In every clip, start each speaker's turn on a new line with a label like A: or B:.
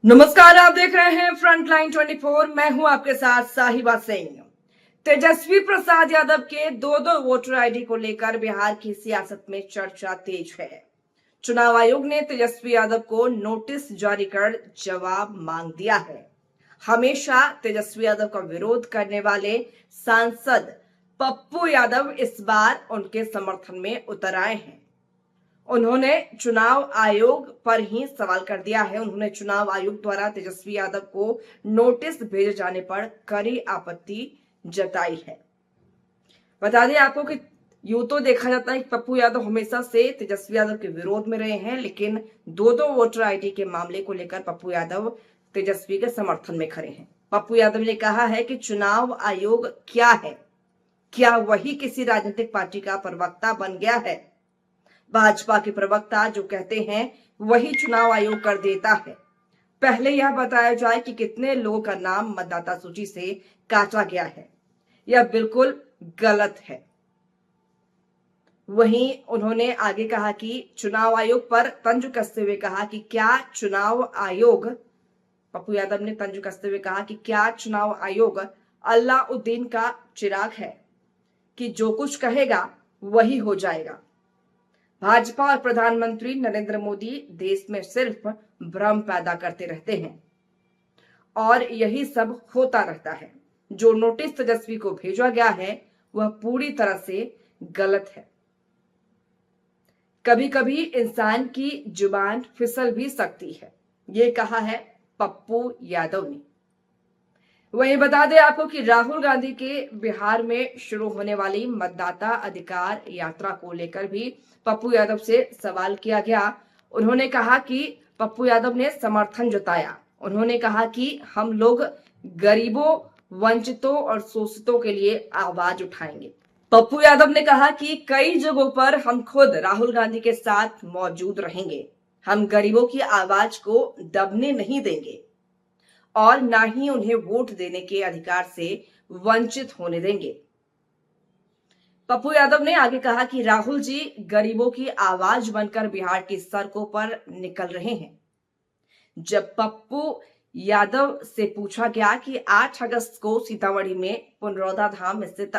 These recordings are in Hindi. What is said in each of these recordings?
A: नमस्कार, आप देख रहे हैं फ्रंटलाइन 24। मैं हूं आपके साथ साहिबा सिंह। तेजस्वी प्रसाद यादव के दो वोटर आईडी को लेकर बिहार की सियासत में चर्चा तेज है। चुनाव आयोग ने तेजस्वी यादव को नोटिस जारी कर जवाब मांग दिया है। हमेशा तेजस्वी यादव का विरोध करने वाले सांसद पप्पू यादव इस बार उनके समर्थन में उतर आए हैं। उन्होंने चुनाव आयोग पर ही सवाल कर दिया है। उन्होंने चुनाव आयोग द्वारा तेजस्वी यादव को नोटिस भेजे जाने पर कड़ी आपत्ति जताई है। बता दें आपको कि यूं तो देखा जाता है कि पप्पू यादव हमेशा से तेजस्वी यादव के विरोध में रहे हैं, लेकिन दो वोटर आईडी के मामले को लेकर पप्पू यादव तेजस्वी के समर्थन में खड़े हैं। पप्पू यादव ने कहा है कि चुनाव आयोग क्या है, क्या वही किसी राजनीतिक पार्टी का प्रवक्ता बन गया है? भाजपा के प्रवक्ता जो कहते हैं वही चुनाव आयोग कर देता है। पहले यह बताया जाए कि कितने लोगों का नाम मतदाता सूची से काटा गया है। यह बिल्कुल गलत है। वहीं उन्होंने आगे कहा कि चुनाव आयोग पर तंज कसते हुए कहा कि क्या चुनाव आयोग, पप्पू यादव ने तंज कसते हुए कहा कि क्या चुनाव आयोग अल्लाउद्दीन का चिराग है कि जो कुछ कहेगा वही हो जाएगा। भाजपा और प्रधानमंत्री नरेंद्र मोदी देश में सिर्फ भ्रम पैदा करते रहते हैं और यही सब होता रहता है। जो नोटिस तेजस्वी को भेजा गया है वह पूरी तरह से गलत है। कभी कभी इंसान की जुबान फिसल भी सकती है, ये कहा है पप्पू यादव ने। वहीं बता दें आपको कि राहुल गांधी के बिहार में शुरू होने वाली मतदाता अधिकार यात्रा को लेकर भी पप्पू यादव से सवाल किया गया। उन्होंने कहा कि पप्पू यादव ने समर्थन जताया। उन्होंने कहा कि हम लोग गरीबों, वंचितों और शोषितों के लिए आवाज उठाएंगे। पप्पू यादव ने कहा कि कई जगहों पर हम खुद राहुल गांधी के साथ मौजूद रहेंगे। हम गरीबों की आवाज को दबने नहीं देंगे और ना ही उन्हें वोट देने के अधिकार से वंचित होने देंगे। पप्पू यादव ने आगे कहा कि राहुल जी गरीबों की आवाज बनकर बिहार की सड़कों पर निकल रहे हैं। जब पप्पू यादव से पूछा गया कि 8 अगस्त को सीतामढ़ी में पुनरौदा धाम स्थित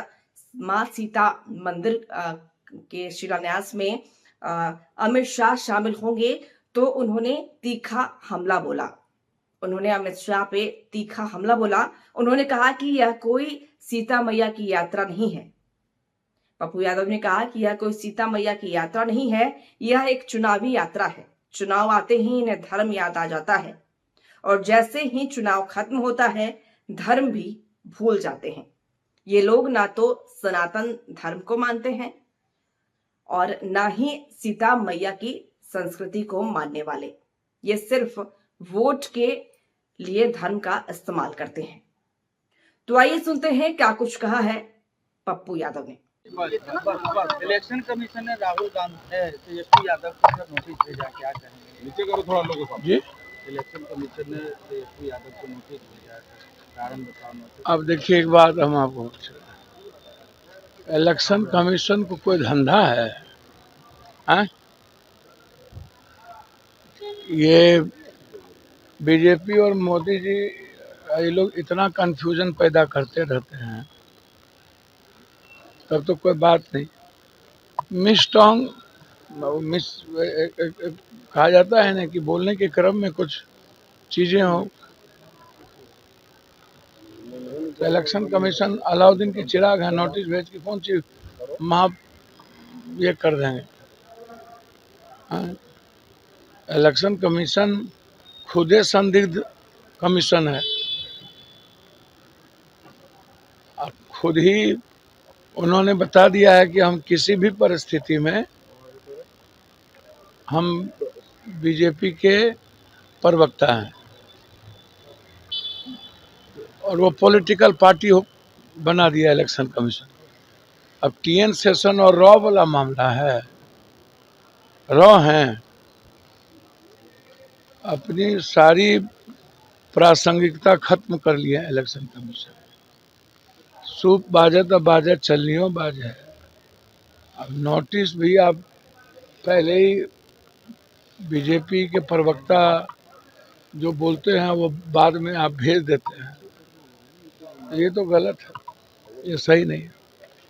A: मां सीता मंदिर के शिलान्यास में अमित शाह शामिल होंगे, तो उन्होंने तीखा हमला बोला। उन्होंने अमित शाह पे तीखा हमला बोला। उन्होंने कहा कि यह कोई सीता मैया की यात्रा नहीं है। पप्पू यादव ने कहा कि यह कोई सीता मैया की यात्रा नहीं है, यह एक चुनावी यात्रा है। चुनाव आते ही इन्हें धर्म याद आ जाता है और जैसे ही चुनाव खत्म होता है धर्म भी भूल जाते हैं। ये लोग ना तो सनातन धर्म को मानते हैं और ना ही सीता मैया की संस्कृति को मानने वाले। ये सिर्फ वोट के लिए धर्म का इस्तेमाल करते हैं। तो आइए सुनते हैं क्या कुछ कहा है पप्पू यादव ने।
B: इलेक्शन कमीशन ने राहुल गांधी तेजस्वी यादव को नोटिस भेजा, क्या कहेंगे?
C: नीचे करो थोड़ा लोगों को। जी,
B: इलेक्शन कमीशन ने तेजस्वी यादव को नोटिस भेजा, कारण बताओ नोटिस।
C: अब देखिए एक बात हम आपको, इलेक्शन कमीशन को कोई धंधा है? ये बीजेपी और मोदी जी, ये लोग इतना कंफ्यूजन पैदा करते रहते हैं, तब तो कोई बात नहीं। मिस टोंग मिस कहा जाता है ना कि बोलने के क्रम में कुछ चीजें हो। तो इलेक्शन कमीशन अलाउद्दीन की चिराग है, नोटिस भेज के कौन चीज महा ये कर देंगे। इलेक्शन कमीशन खुदे संदिग्ध कमीशन है और खुद ही उन्होंने बता दिया है कि हम किसी भी परिस्थिति में हम बीजेपी के प्रवक्ता हैं और वो पॉलिटिकल पार्टी बना दिया इलेक्शन कमीशन। अब टीएन सेशन और रॉ वाला मामला है, रॉ हैं, अपनी सारी प्रासंगिकता खत्म कर लिया इलेक्शन कमीशन। सूप बाजे तो बाजे, चलनियों बाजे। अब नोटिस भी आप पहले ही बीजेपी के प्रवक्ता जो बोलते हैं वो बाद में आप भेज देते हैं, तो ये तो गलत है, ये सही नहीं है।